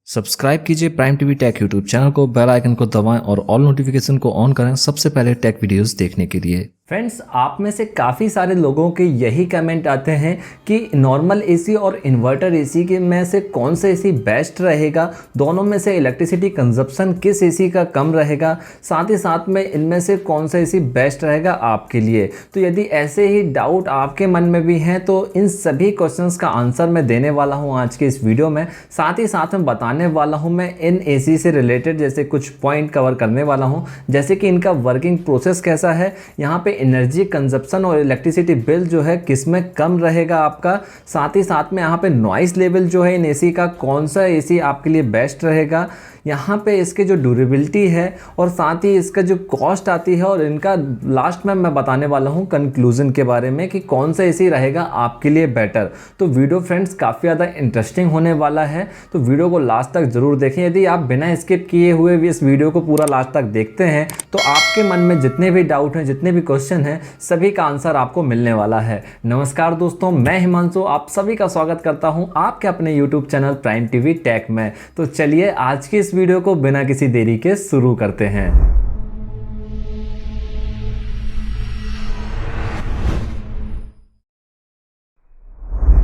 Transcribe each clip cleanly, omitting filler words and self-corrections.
Subscribe कीजिए prime TV take YouTube channel को, bell icon को दबाएं और ऑल नोटिफिकेशन को ऑन करें सबसे पहले टेक वीडियोस देखने के लिए। फ्रेंड्स, आप में से काफ़ी सारे लोगों के यही कमेंट आते हैं कि नॉर्मल एसी और इन्वर्टर एसी के में से कौन सा एसी बेस्ट रहेगा, दोनों में से इलेक्ट्रिसिटी कंजप्शन किस एसी का कम रहेगा, साथ ही साथ में इनमें से कौन सा एसी बेस्ट रहेगा आपके लिए। तो यदि ऐसे ही डाउट आपके मन में भी हैं तो इन सभी क्वेश्चंस का आंसर मैं देने वाला हूं आज के इस वीडियो में। साथ ही साथ में बताने वाला हूं मैं इन एसी से रिलेटेड जैसे कुछ पॉइंट कवर करने वाला हूं, जैसे कि इनका वर्किंग प्रोसेस कैसा है, यहाँ पे एनर्जी कंजप्शन और इलेक्ट्रिसिटी बिल जो है किसमें कम रहेगा आपका, साथ ही साथ में यहाँ पे नॉइस लेवल जो है इन एसी का, कौन सा एसी आपके लिए बेस्ट रहेगा, यहाँ पे इसके जो ड्यूरेबिलिटी है और साथ ही इसका जो कॉस्ट आती है, और इनका लास्ट में मैं बताने वाला हूँ कंक्लूजन के बारे में कि कौन सा एसी रहेगा आपके लिए बेटर। तो वीडियो फ्रेंड्स काफ़ी ज़्यादा इंटरेस्टिंग होने वाला है, तो वीडियो को लास्ट तक ज़रूर देखें। यदि आप बिना स्किप किए हुए भी इस वीडियो को पूरा लास्ट तक देखते हैं तो आपके मन में जितने भी डाउट हैं, जितने भी क्वेश्चन हैं, सभी का आंसर आपको मिलने वाला है। नमस्कार दोस्तों, मैं हिमांशु आप सभी का स्वागत करता हूं आपके अपने YouTube channel Prime TV Tech में। तो चलिए आज की इस वीडियो को बिना किसी देरी के शुरू करते हैं।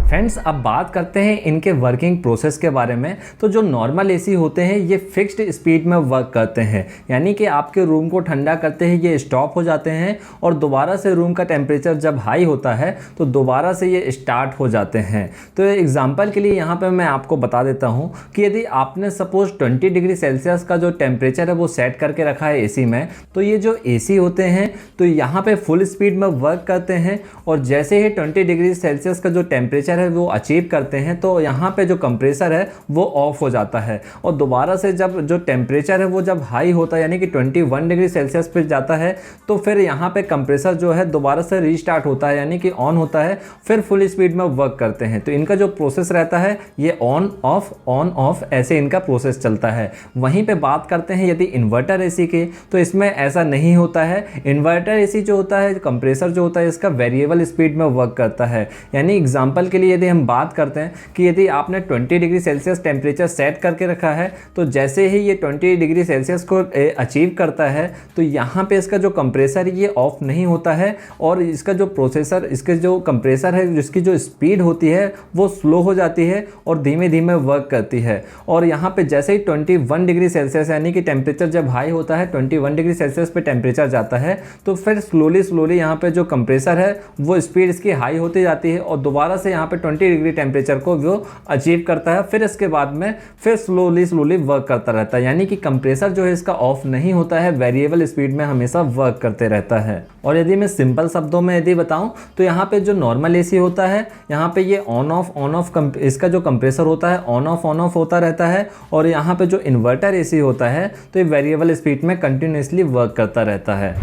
फ्रेंड्स, अब बात करते हैं इनके वर्किंग प्रोसेस के बारे में। तो जो नॉर्मल एसी होते हैं ये फिक्स्ड स्पीड में वर्क करते हैं, यानी कि आपके रूम को ठंडा करते ही ये स्टॉप हो जाते हैं और दोबारा से रूम का टेम्परेचर जब हाई होता है तो दोबारा से ये स्टार्ट हो जाते हैं। तो एग्जांपल के लिए यहाँ पे मैं आपको बता देता हूँ कि यदि आपने सपोज 20 डिग्री सेल्सियस का जो टेम्परेचर है वो सेट करके रखा है एसी में, तो ये जो एसी होते हैं तो यहाँ पे फुल स्पीड में वर्क करते हैं और जैसे ही 20 डिग्री सेल्सियस का जो टेम्परेचर है वो अचीव करते हैं तो यहाँ पे जो कंप्रेसर है वो ऑफ हो जाता है और दोबारा से जब जो टेम्परेचर है वो जब हाई होता है यानी कि 21 डिग्री सेल्सियस पे जाता है तो फिर यहाँ पे कंप्रेसर जो है दोबारा से रीस्टार्ट होता है, यानी कि ऑन होता है, फिर फुल स्पीड में वर्क करते हैं। तो इनका जो प्रोसेस रहता है ये ऑन ऑफ ऐसे इनका प्रोसेस चलता है। वहीं पे बात करते हैं यदि इन्वर्टर एसी के, तो इसमें ऐसा नहीं होता है। इन्वर्टर एसी जो होता है, कंप्रेसर जो होता है, इसका वेरिएबल स्पीड में वर्क करता है। यानी एग्जाम्पल के लिए यदि हम बात करते हैं कि यदि आपने 20 डिग्री सेल्सियस टेम्परेचर सेट करके रखा है तो जैसे ही ये 20 डिग्री सेल्सियस को अचीव करता है तो यहाँ पे इसका जो कंप्रेसर ये ऑफ नहीं होता है और इसका जो प्रोसेसर, इसके जो कंप्रेसर है जिसकी जो स्पीड होती है वो स्लो हो जाती है और धीमे धीमे वर्क करती है। और यहाँ पे जैसे ही 21 डिग्री सेल्सियस यानी कि टेम्परेचर जब हाई होता है, 21 डिग्री सेल्सियस पे टेम्परेचर जाता है तो फिर स्लोली यहाँ पे जो कंप्रेसर है वो स्पीड इसकी हाई होती जाती है और दोबारा से यहाँ पे 20 डिग्री टेम्परेचर को वो अचीव करता है। फिर इसके बाद में फिर स्लोली वर्क करता रहता है, यानी कि कंप्रेसर जो है इसका ऑफ नहीं होता है, वेरिएबल स्पीड में हमेशा वर्क करते रहता है। और यदि मैं सिंपल शब्दों में यदि बताऊं तो यहाँ पे जो नॉर्मल एसी होता है यहाँ पे ये ऑन ऑफ इसका जो कंप्रेसर होता है ऑन ऑफ होता रहता है और यहाँ पे जो इन्वर्टर एसी होता है तो ये वेरिएबल स्पीड में कंटिन्यूसली वर्क करता रहता है।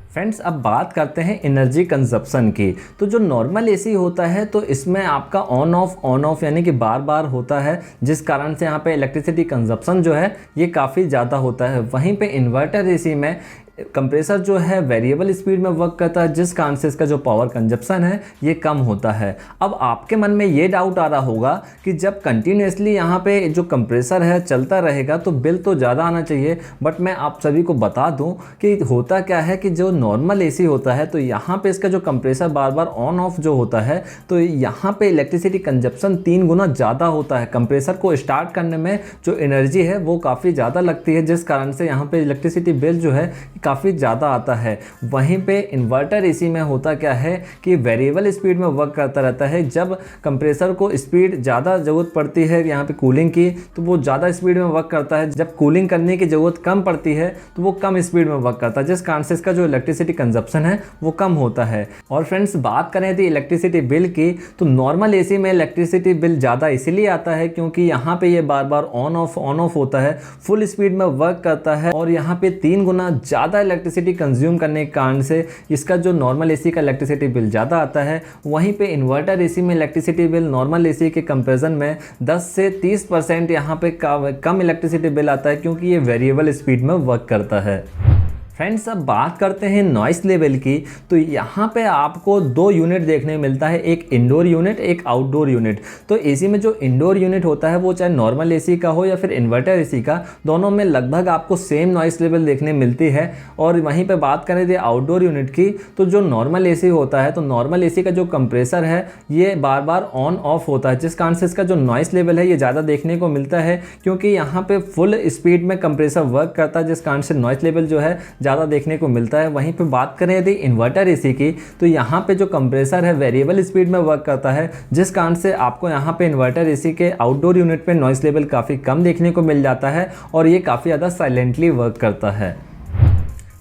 फ्रेंड्स, अब बात करते हैं एनर्जी कंजप्शन की। तो जो नॉर्मल एसी होता है तो इसमें आपका ऑन ऑफ यानी कि बार बार होता है, जिस कारण से यहाँ पे इलेक्ट्रिसिटी कंजप्शन जो है ये काफ़ी ज़्यादा होता है। वहीं पे इन्वर्टर एसी में कंप्रेसर जो है वेरिएबल स्पीड में वर्क करता है, जिस कारण से इसका जो पावर कंजप्शन है ये कम होता है। अब आपके मन में ये डाउट आ रहा होगा कि जब कंटिन्यूसली यहाँ पे जो कंप्रेसर है चलता रहेगा तो बिल तो ज़्यादा आना चाहिए, बट मैं आप सभी को बता दूं कि होता क्या है कि जो नॉर्मल एसी होता है तो यहाँ पे इसका जो compressor bar bar on off जो होता है तो यहाँ पे इलेक्ट्रिसिटी कंजप्शन 3 गुना ज़्यादा होता है। कंप्रेसर को स्टार्ट करने में जो एनर्जी है वो काफ़ी ज़्यादा लगती है, जिस कारण से यहाँ पे इलेक्ट्रिसिटी बिल जो है काफ़ी ज़्यादा आता है। वहीं पे इन्वर्टर एसी में होता क्या है कि वेरिएबल स्पीड में वर्क करता रहता है। जब कंप्रेसर को स्पीड ज़्यादा ज़रूरत पड़ती है यहाँ पे कूलिंग की तो वो ज़्यादा स्पीड में वर्क करता है, जब कूलिंग करने की ज़रूरत कम पड़ती है तो वो कम स्पीड में वर्क करता है, जिस कारण से इसका जो इलेक्ट्रिसिटी कंजप्शन है वो कम होता है। और फ्रेंड्स, बात करें यदि इलेक्ट्रिसिटी बिल की तो नॉर्मल एसी में इलेक्ट्रिसिटी बिल ज़्यादा इसीलिए आता है क्योंकि यहाँ पे ये बार बार ऑन ऑफ होता है, फुल स्पीड में वर्क करता है और यहाँ पे 3 गुना ज़्यादा इलेक्ट्रिसिटी कंज्यूम करने के कारण से इसका जो नॉर्मल एसी का इलेक्ट्रिसिटी बिल ज़्यादा आता है। वहीं पे इन्वर्टर एसी में इलेक्ट्रिसिटी बिल नॉर्मल एसी के कंपैरिजन में 10 से 30% यहाँ पे कम इलेक्ट्रिसिटी बिल आता है क्योंकि ये वेरिएबल स्पीड में वर्क करता है। फ्रेंड्स अब बात करते हैं नॉइस लेवल की। तो यहाँ पे आपको दो यूनिट देखने को मिलता है, एक इंडोर यूनिट, एक आउटडोर यूनिट। तो एसी में जो इंडोर यूनिट होता है वो चाहे नॉर्मल एसी का हो या फिर इन्वर्टर एसी का, दोनों में लगभग आपको सेम नॉइस लेवल देखने मिलती है। और वहीं पे बात करें थे आउटडोर यूनिट की, तो जो नॉर्मल एसी होता है, तो नॉर्मल एसी का जो कंप्रेसर है ये बार बार ऑन ऑफ होता है, जिस कारण से इसका जो नॉइस लेवल है ये ज़्यादा देखने को मिलता है, क्योंकि यहाँ पे फुल स्पीड में कंप्रेसर वर्क करता है, जिस कारण से नॉइस लेवल जो है ज़्यादा देखने को मिलता है। वहीं पे बात करें यदि इन्वर्टर एसी की, तो यहाँ पे जो कंप्रेसर है वेरिएबल स्पीड में वर्क करता है, जिस कारण से आपको यहाँ पे इन्वर्टर एसी के आउटडोर यूनिट पे नॉइस लेवल काफ़ी कम देखने को मिल जाता है और ये काफ़ी ज़्यादा साइलेंटली वर्क करता है।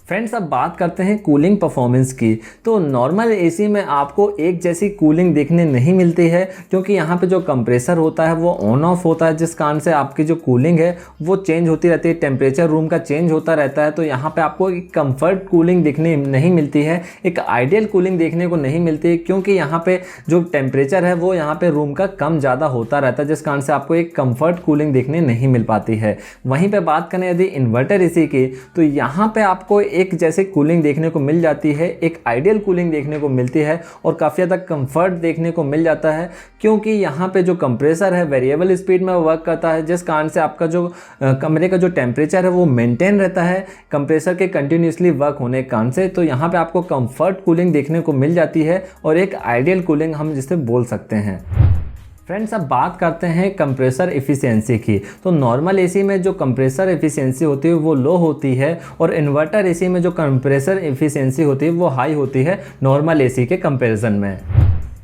फ्रेंड्स अब बात करते हैं कूलिंग परफॉर्मेंस की। तो नॉर्मल एसी में आपको एक जैसी कूलिंग देखने नहीं मिलती है, क्योंकि यहाँ पे जो कंप्रेसर होता है वो ऑन ऑफ होता है, जिस कारण से आपकी जो कूलिंग है वो चेंज होती रहती है, टेम्परेचर रूम का चेंज होता रहता है। तो यहाँ पे आपको एक कंफर्ट कूलिंग दिखने नहीं मिलती है, एक आइडियल कूलिंग देखने को नहीं मिलती है, क्योंकि यहाँ पे जो टेम्परेचर है वो यहाँ पे रूम का कम ज़्यादा होता रहता है, जिस कारण से आपको एक कंफर्ट कूलिंग देखने नहीं मिल पाती है। वहीं पर बात करें यदि इन्वर्टर एसी की, तो यहाँ पर आपको एक जैसे कूलिंग देखने को मिल जाती है, एक आइडियल कूलिंग देखने को मिलती है और काफ़ी ज़्यादा कंफर्ट देखने को मिल जाता है, क्योंकि यहाँ पे जो कंप्रेसर है वेरिएबल स्पीड में वर्क करता है, जिस कारण से आपका जो कमरे का जो टेम्परेचर है वो मेंटेन रहता है कंप्रेसर के कंटिन्यूसली वर्क होने के कारण से। तो यहाँ पे आपको कंफर्ट कूलिंग देखने को मिल जाती है और एक आइडियल कूलिंग हम जिसे बोल सकते हैं। फ्रेंड्स अब बात करते हैं कंप्रेसर एफिशिएंसी की। तो नॉर्मल एसी में जो कंप्रेसर एफिशिएंसी होती है वो लो होती है और इन्वर्टर एसी में जो कंप्रेसर एफिशिएंसी होती है वो हाई होती है नॉर्मल एसी के कंपैरिजन में।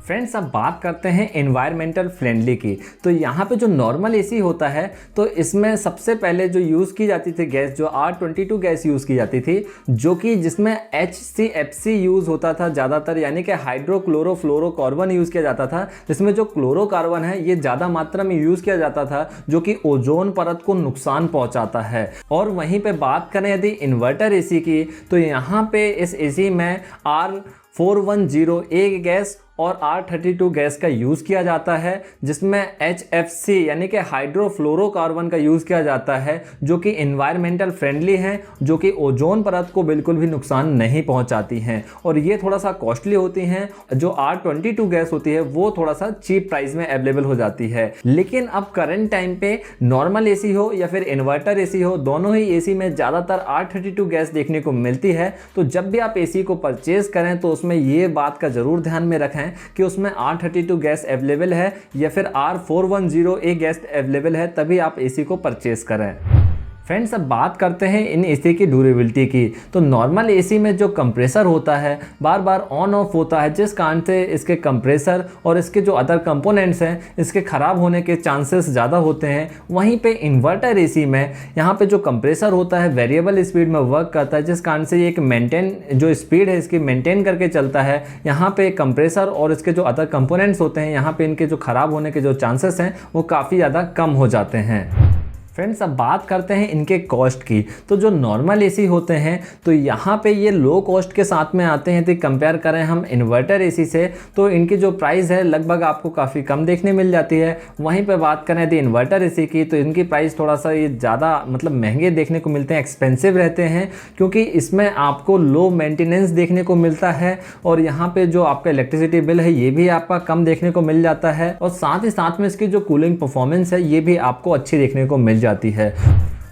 फ्रेंड्स अब बात करते हैं एनवायरमेंटल फ्रेंडली की। तो यहाँ पे जो नॉर्मल एसी होता है, तो इसमें सबसे पहले जो यूज़ की जाती थी गैस, जो R22 गैस यूज़ की जाती थी, जो कि जिसमें HCFC यूज़ होता था ज़्यादातर, यानी कि हाइड्रोक्लोरोफ्लोरोकार्बन यूज़ किया जाता था, जिसमें जो क्लोरोकार्बन है ये ज़्यादा मात्रा में यूज़ किया जाता था, जो कि ओजोन परत को नुकसान पहुँचाता है। और वहीं पर बात करें यदि इन्वर्टर एसी की, तो यहाँ पे इस एसी में R410A गैस और R32 गैस का यूज़ किया जाता है, जिसमें HFC यानी कि हाइड्रोफ्लोरोकार्बन का यूज़ किया जाता है, जो कि एनवायरमेंटल फ्रेंडली हैं, जो कि ओजोन परत को बिल्कुल भी नुकसान नहीं पहुंचाती हैं और ये थोड़ा सा कॉस्टली होती हैं। जो R22 गैस होती है वो थोड़ा सा चीप प्राइस में अवेलेबल हो जाती है। लेकिन अब करंट टाइम पे नॉर्मल एसी हो या फिर इन्वर्टर एसी हो, दोनों ही एसी में ज़्यादातर R32 गैस देखने को मिलती है। तो जब भी आप एसी को परचेज़ करें तो उसमें ये बात का ज़रूर ध्यान में रखें कि उसमें R32 गैस अवेलेबल है या फिर R410A गैस अवेलेबल है, तभी आप एसी को परचेज करें। फ्रेंड्स अब बात करते हैं इन एसी की ड्यूरेबिलिटी की। तो नॉर्मल एसी में जो कंप्रेसर होता है बार बार ऑन ऑफ होता है, जिस कारण से इसके कंप्रेसर और इसके जो अदर कंपोनेंट्स हैं इसके ख़राब होने के चांसेस ज़्यादा होते हैं। वहीं पे इन्वर्टर एसी में यहाँ पे जो कंप्रेसर होता है वेरिएबल स्पीड में वर्क करता है, जिस कारण से ये एक मेंटेन जो स्पीड है इसकी मेंटेन करके चलता है। यहाँ पे कंप्रेसर और इसके जो अदर कंपोनेंट्स होते हैं, यहाँ पे इनके जो ख़राब होने के जो चांसेस हैं वो काफ़ी ज़्यादा कम हो जाते हैं। फ्रेंड्स अब बात करते हैं इनके कॉस्ट की। तो जो नॉर्मल एसी होते हैं तो यहाँ पे ये लो कॉस्ट के साथ में आते हैं। यदि कंपेयर करें हम इन्वर्टर एसी से तो इनकी जो प्राइस है लगभग आपको काफ़ी कम देखने मिल जाती है। वहीं पे बात करें यदि इन्वर्टर एसी की तो इनकी प्राइस थोड़ा सा ये ज़्यादा मतलब महंगे देखने को मिलते हैं, एक्सपेंसिव रहते हैं, क्योंकि इसमें आपको लो मेंटेनेंस देखने को मिलता है और यहाँ पे जो आपका इलेक्ट्रिसिटी बिल है ये भी आपका कम देखने को मिल जाता है और साथ ही साथ में इसकी जो कूलिंग परफॉर्मेंस है ये भी आपको अच्छी देखने को मिल जाती है।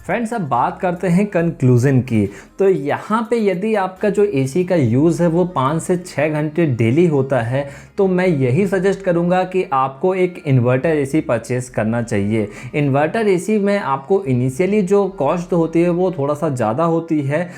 फ्रेंड्स अब बात करते हैं कंक्लूजन की। तो यहाँ पे यदि आपका जो एसी का यूज़ है वो 5 से 6 घंटे डेली होता है तो मैं यही सजेस्ट करूँगा कि आपको एक इन्वर्टर एसी परचेस करना चाहिए। इन्वर्टर एसी में आपको इनिशियली जो कॉस्ट होती है वो थोड़ा सा ज़्यादा होती है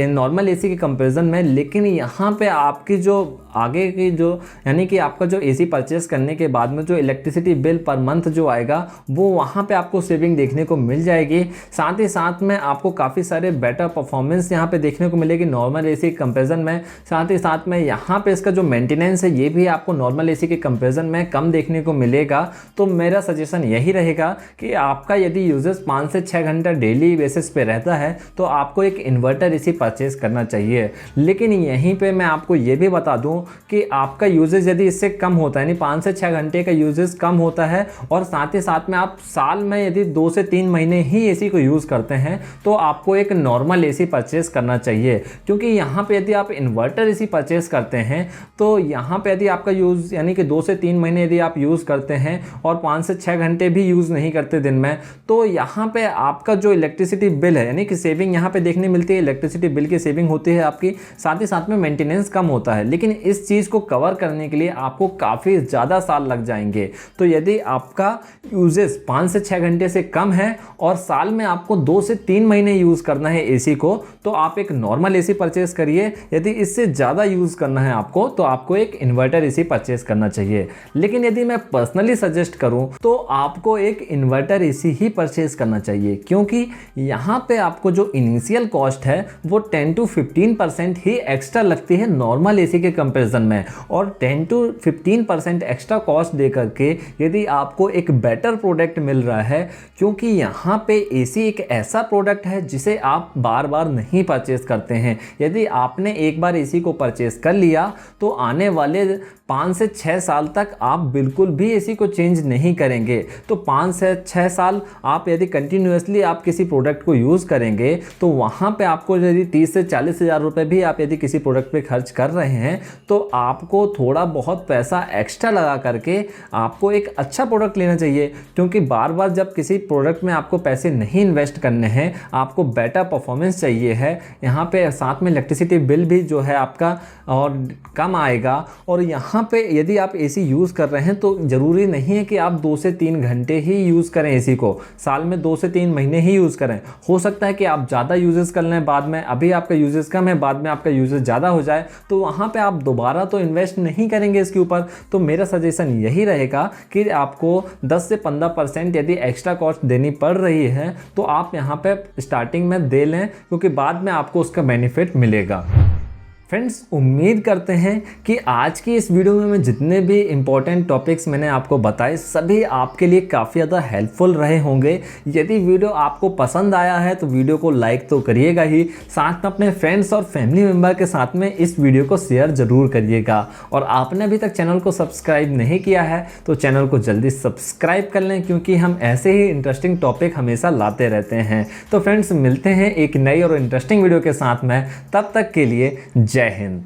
नॉर्मल एसी के कंपैरिजन में, लेकिन यहाँ पे आपकी जो आगे की जो यानी कि आपका जो एसी परचेस करने के बाद में जो इलेक्ट्रिसिटी बिल पर मंथ जो आएगा वो वहाँ पे आपको सेविंग देखने को मिल जाएगी। साथ ही साथ में आपको काफ़ी सारे बेटर परफॉर्मेंस यहाँ पे देखने को मिलेगी नॉर्मल एसी के कंपैरिजन में। साथ ही साथ में यहाँ पे इसका जो मेंटेनेंस है ये भी आपको नॉर्मल एसी के कंपैरिजन में कम देखने को मिलेगा। तो मेरा सजेशन यही रहेगा कि आपका यदि यूजेस 5 से 6 घंटा डेली बेसिस पे रहता है तो आपको एक इन्वर्टर एसी परचेज करना चाहिए। लेकिन यहीं पर मैं आपको ये भी बता दूँ कि आपका यूजेज यदि इससे कम होता है, यानी 5 से 6 घंटे का यूजेज कम होता है और साथ ही साथ में आप साल में यदि 2 से 3 महीने ही एसी को यूज़ करते हैं तो आपको एक नॉर्मल एसी परचेस करना चाहिए, क्योंकि यहाँ पे यदि आप इन्वर्टर एसी परचेस करते हैं तो यहाँ पे यदि आपका यूज़ यानी कि 2 से 3 महीने यदि आप यूज़ करते हैं और 5 से 6 घंटे भी यूज़ नहीं करते दिन में, तो यहाँ पे आपका जो इलेक्ट्रिसिटी बिल है यानी कि सेविंग यहाँ पे देखने मिलती है, इलेक्ट्रिसिटी बिल की सेविंग होती है आपकी, साथ ही साथ में मेंटेनेंस कम होता है। लेकिन इस चीज़ को कवर करने के लिए आपको काफ़ी ज़्यादा साल लग जाएंगे। तो यदि आपका यूजेस 5 से 6 घंटे से कम है और साल में आपको 2 से 3 महीने यूज़ करना है एसी को, तो आप एक नॉर्मल एसी परचेस करिए। यदि इससे ज़्यादा यूज़ करना है आपको तो आपको एक इन्वर्टर एसी परचेस करना चाहिए। लेकिन यदि मैं पर्सनली सजेस्ट करूं तो आपको एक इन्वर्टर एसी ही परचेस करना चाहिए, क्योंकि यहाँ पे आपको जो इनिशियल कॉस्ट है वो 10 to 15% ही एक्स्ट्रा लगती है नॉर्मल एसी के कंपैरिजन में। और 10 to 15% एक्स्ट्रा कॉस्ट दे करके यदि आपको एक बेटर प्रोडक्ट मिल रहा है, क्योंकि यहाँ पे एसी एक ऐसा प्रोडक्ट है जिसे आप बार बार नहीं परचेस करते हैं। यदि आपने एक बार एसी को परचेस कर लिया तो आने वाले 5 से 6 साल तक आप बिल्कुल भी एसी को चेंज नहीं करेंगे। तो 5 से 6 साल आप यदि कंटिन्यूसली आप किसी प्रोडक्ट को यूज़ करेंगे तो वहाँ पे आपको यदि 30 से 40 हज़ार रुपये भी आप यदि किसी प्रोडक्ट पे खर्च कर रहे हैं तो आपको थोड़ा बहुत पैसा एक्स्ट्रा लगा करके आपको एक अच्छा प्रोडक्ट लेना चाहिए। क्योंकि बार बार जब किसी प्रोडक्ट में आपको पैसे नहीं इन्वेस्ट करने हैं, आपको बेटर परफॉर्मेंस चाहिए है, यहाँ पे साथ में इलेक्ट्रिसिटी बिल भी जो है आपका और कम आएगा। और यहाँ पे यदि आप एसी यूज़ कर रहे हैं तो ज़रूरी नहीं है कि आप 2 से 3 घंटे ही यूज़ करें एसी को, साल में 2 से 3 महीने ही यूज़ करें। हो सकता है कि आप ज़्यादा यूजेस कर लें बाद में, अभी आपका यूजेस कम है, बाद में आपका यूजेस ज़्यादा हो जाए तो वहाँ पे आप दोबारा तो इन्वेस्ट नहीं करेंगे इसके ऊपर। तो मेरा सजेशन यही रहेगा कि आपको 10 से 15% यदि एक्स्ट्रा कॉस्ट देनी पड़ रही है तो आप यहाँ पे स्टार्टिंग में दे लें, क्योंकि बाद में आपको उसका बेनिफिट मिलेगा। फ्रेंड्स, उम्मीद करते हैं कि आज की इस वीडियो में मैं जितने भी इम्पोर्टेंट टॉपिक्स मैंने आपको बताए सभी आपके लिए काफ़ी ज़्यादा हेल्पफुल रहे होंगे। यदि वीडियो आपको पसंद आया है तो वीडियो को लाइक तो करिएगा ही, साथ में अपने फ्रेंड्स और फैमिली मेम्बर के साथ में इस वीडियो को शेयर ज़रूर करिएगा। और आपने अभी तक चैनल को सब्सक्राइब नहीं किया है तो चैनल को जल्दी सब्सक्राइब कर लें, क्योंकि हम ऐसे ही इंटरेस्टिंग टॉपिक हमेशा लाते रहते हैं। तो फ्रेंड्स, मिलते हैं एक नई और इंटरेस्टिंग वीडियो के साथ में, तब तक के लिए जय हिंद।